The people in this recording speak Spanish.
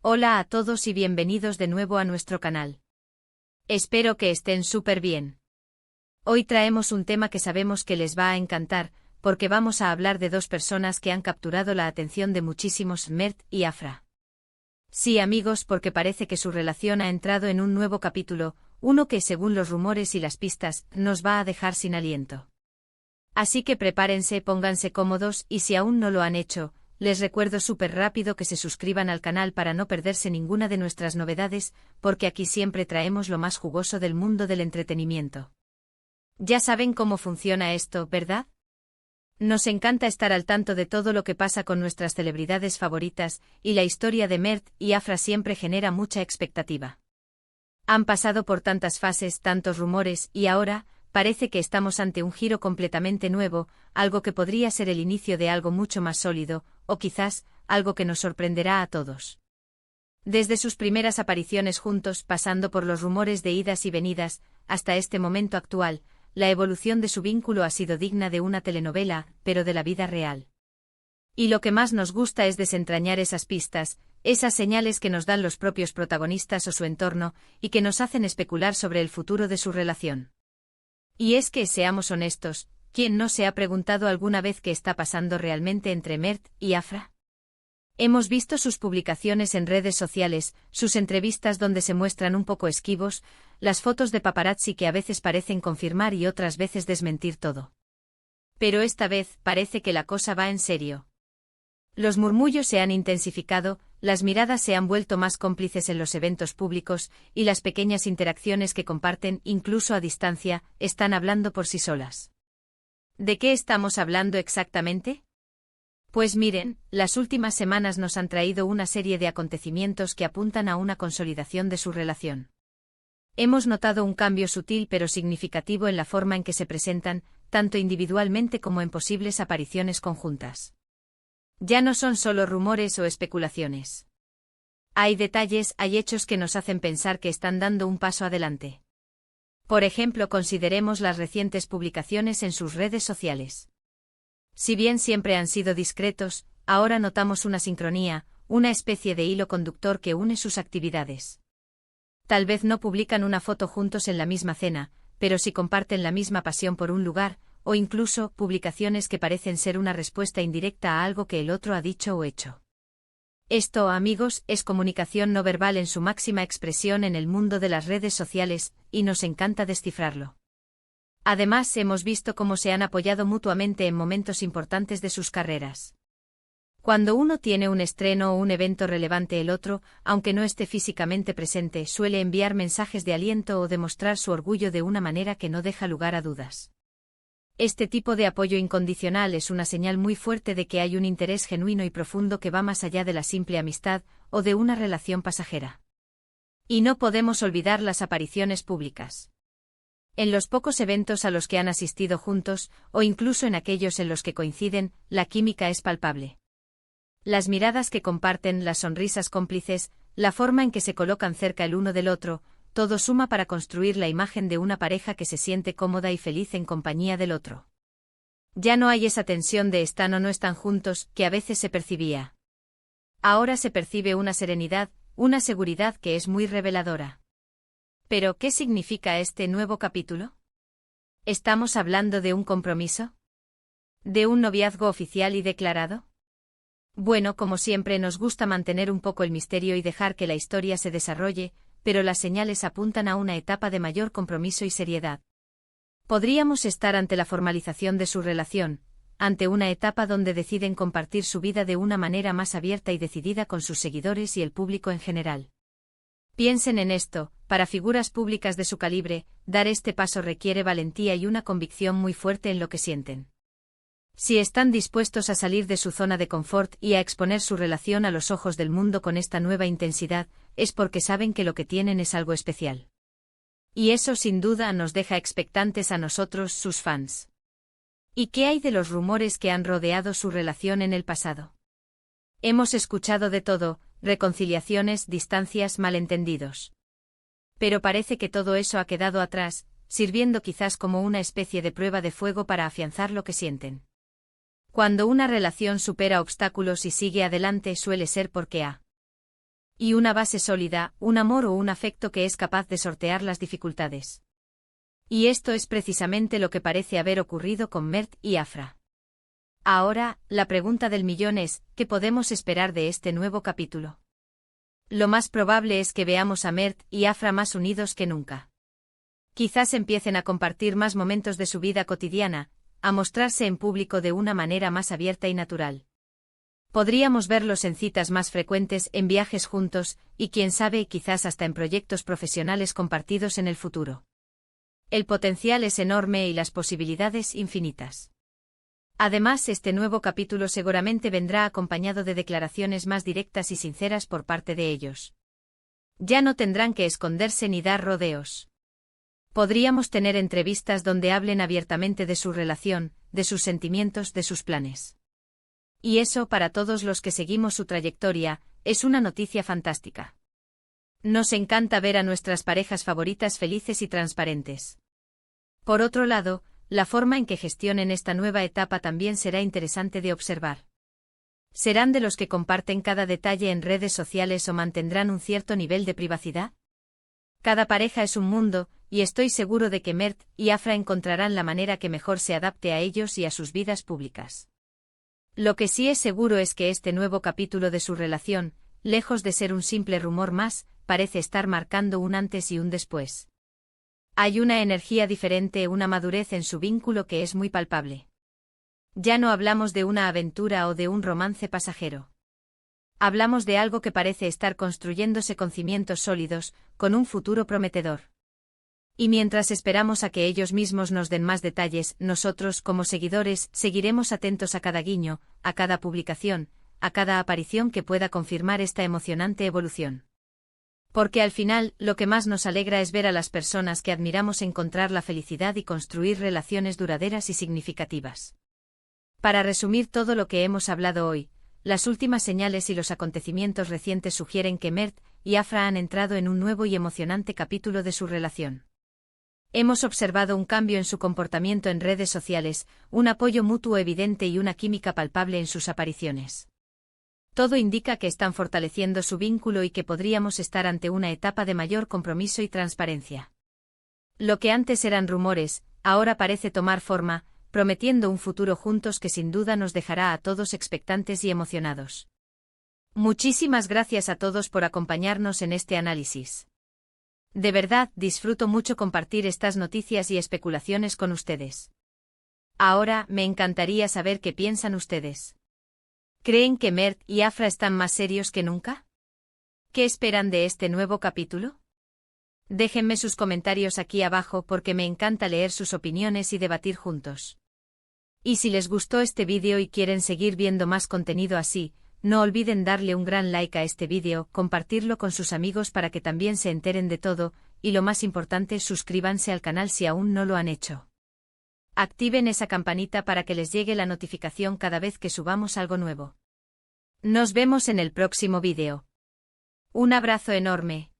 Hola a todos y bienvenidos de nuevo a nuestro canal. Espero que estén súper bien. Hoy traemos un tema que sabemos que les va a encantar, porque vamos a hablar de dos personas que han capturado la atención de muchísimos, Mert y Afra. Sí, amigos, porque parece que su relación ha entrado en un nuevo capítulo, uno que, según los rumores y las pistas, nos va a dejar sin aliento. Así que prepárense, pónganse cómodos y si aún no lo han hecho, les recuerdo súper rápido que se suscriban al canal para no perderse ninguna de nuestras novedades, porque aquí siempre traemos lo más jugoso del mundo del entretenimiento. Ya saben cómo funciona esto, ¿verdad? Nos encanta estar al tanto de todo lo que pasa con nuestras celebridades favoritas, y la historia de Mert y Afra siempre genera mucha expectativa. Han pasado por tantas fases, tantos rumores, y ahora, parece que estamos ante un giro completamente nuevo, algo que podría ser el inicio de algo mucho más sólido, o quizás, algo que nos sorprenderá a todos. Desde sus primeras apariciones juntos, pasando por los rumores de idas y venidas, hasta este momento actual, la evolución de su vínculo ha sido digna de una telenovela, pero de la vida real. Y lo que más nos gusta es desentrañar esas pistas, esas señales que nos dan los propios protagonistas o su entorno, y que nos hacen especular sobre el futuro de su relación. Y es que, seamos honestos, ¿quién no se ha preguntado alguna vez qué está pasando realmente entre Mert y Afra? Hemos visto sus publicaciones en redes sociales, sus entrevistas donde se muestran un poco esquivos, las fotos de paparazzi que a veces parecen confirmar y otras veces desmentir todo. Pero esta vez parece que la cosa va en serio. Los murmullos se han intensificado, las miradas se han vuelto más cómplices en los eventos públicos, y las pequeñas interacciones que comparten, incluso a distancia, están hablando por sí solas. ¿De qué estamos hablando exactamente? Pues miren, las últimas semanas nos han traído una serie de acontecimientos que apuntan a una consolidación de su relación. Hemos notado un cambio sutil pero significativo en la forma en que se presentan, tanto individualmente como en posibles apariciones conjuntas. Ya no son solo rumores o especulaciones. Hay detalles, hay hechos que nos hacen pensar que están dando un paso adelante. Por ejemplo, consideremos las recientes publicaciones en sus redes sociales. Si bien siempre han sido discretos, ahora notamos una sincronía, una especie de hilo conductor que une sus actividades. Tal vez no publican una foto juntos en la misma cena, pero sí comparten la misma pasión por un lugar, o incluso publicaciones que parecen ser una respuesta indirecta a algo que el otro ha dicho o hecho. Esto, amigos, es comunicación no verbal en su máxima expresión en el mundo de las redes sociales, y nos encanta descifrarlo. Además, hemos visto cómo se han apoyado mutuamente en momentos importantes de sus carreras. Cuando uno tiene un estreno o un evento relevante, el otro, aunque no esté físicamente presente, suele enviar mensajes de aliento o demostrar su orgullo de una manera que no deja lugar a dudas. Este tipo de apoyo incondicional es una señal muy fuerte de que hay un interés genuino y profundo que va más allá de la simple amistad o de una relación pasajera. Y no podemos olvidar las apariciones públicas. En los pocos eventos a los que han asistido juntos, o incluso en aquellos en los que coinciden, la química es palpable. Las miradas que comparten, las sonrisas cómplices, la forma en que se colocan cerca el uno del otro, todo suma para construir la imagen de una pareja que se siente cómoda y feliz en compañía del otro. Ya no hay esa tensión de están o no están juntos, que a veces se percibía. Ahora se percibe una serenidad, una seguridad que es muy reveladora. ¿Pero qué significa este nuevo capítulo? ¿Estamos hablando de un compromiso? ¿De un noviazgo oficial y declarado? Bueno, como siempre nos gusta mantener un poco el misterio y dejar que la historia se desarrolle, pero las señales apuntan a una etapa de mayor compromiso y seriedad. Podríamos estar ante la formalización de su relación, ante una etapa donde deciden compartir su vida de una manera más abierta y decidida con sus seguidores y el público en general. Piensen en esto, para figuras públicas de su calibre, dar este paso requiere valentía y una convicción muy fuerte en lo que sienten. Si están dispuestos a salir de su zona de confort y a exponer su relación a los ojos del mundo con esta nueva intensidad, es porque saben que lo que tienen es algo especial. Y eso sin duda nos deja expectantes a nosotros, sus fans. ¿Y qué hay de los rumores que han rodeado su relación en el pasado? Hemos escuchado de todo, reconciliaciones, distancias, malentendidos. Pero parece que todo eso ha quedado atrás, sirviendo quizás como una especie de prueba de fuego para afianzar lo que sienten. Cuando una relación supera obstáculos y sigue adelante suele ser porque ha Y una base sólida, un amor o un afecto que es capaz de sortear las dificultades. Y esto es precisamente lo que parece haber ocurrido con Mert y Afra. Ahora, la pregunta del millón es, ¿qué podemos esperar de este nuevo capítulo? Lo más probable es que veamos a Mert y Afra más unidos que nunca. Quizás empiecen a compartir más momentos de su vida cotidiana, a mostrarse en público de una manera más abierta y natural. Podríamos verlos en citas más frecuentes, en viajes juntos, y quién sabe, quizás hasta en proyectos profesionales compartidos en el futuro. El potencial es enorme y las posibilidades infinitas. Además, este nuevo capítulo seguramente vendrá acompañado de declaraciones más directas y sinceras por parte de ellos. Ya no tendrán que esconderse ni dar rodeos. Podríamos tener entrevistas donde hablen abiertamente de su relación, de sus sentimientos, de sus planes. Y eso, para todos los que seguimos su trayectoria, es una noticia fantástica. Nos encanta ver a nuestras parejas favoritas felices y transparentes. Por otro lado, la forma en que gestionen esta nueva etapa también será interesante de observar. ¿Serán de los que comparten cada detalle en redes sociales o mantendrán un cierto nivel de privacidad? Cada pareja es un mundo, y estoy seguro de que Mert y Afra encontrarán la manera que mejor se adapte a ellos y a sus vidas públicas. Lo que sí es seguro es que este nuevo capítulo de su relación, lejos de ser un simple rumor más, parece estar marcando un antes y un después. Hay una energía diferente, una madurez en su vínculo que es muy palpable. Ya no hablamos de una aventura o de un romance pasajero. Hablamos de algo que parece estar construyéndose con cimientos sólidos, con un futuro prometedor. Y mientras esperamos a que ellos mismos nos den más detalles, nosotros, como seguidores, seguiremos atentos a cada guiño, a cada publicación, a cada aparición que pueda confirmar esta emocionante evolución. Porque al final, lo que más nos alegra es ver a las personas que admiramos encontrar la felicidad y construir relaciones duraderas y significativas. Para resumir todo lo que hemos hablado hoy, las últimas señales y los acontecimientos recientes sugieren que Mert y Afra han entrado en un nuevo y emocionante capítulo de su relación. Hemos observado un cambio en su comportamiento en redes sociales, un apoyo mutuo evidente y una química palpable en sus apariciones. Todo indica que están fortaleciendo su vínculo y que podríamos estar ante una etapa de mayor compromiso y transparencia. Lo que antes eran rumores, ahora parece tomar forma, prometiendo un futuro juntos que sin duda nos dejará a todos expectantes y emocionados. Muchísimas gracias a todos por acompañarnos en este análisis. De verdad, disfruto mucho compartir estas noticias y especulaciones con ustedes. Ahora, me encantaría saber qué piensan ustedes. ¿Creen que Mert y Afra están más serios que nunca? ¿Qué esperan de este nuevo capítulo? Déjenme sus comentarios aquí abajo porque me encanta leer sus opiniones y debatir juntos. Y si les gustó este vídeo y quieren seguir viendo más contenido así, no olviden darle un gran like a este vídeo, compartirlo con sus amigos para que también se enteren de todo, y lo más importante, suscríbanse al canal si aún no lo han hecho. Activen esa campanita para que les llegue la notificación cada vez que subamos algo nuevo. Nos vemos en el próximo vídeo. Un abrazo enorme.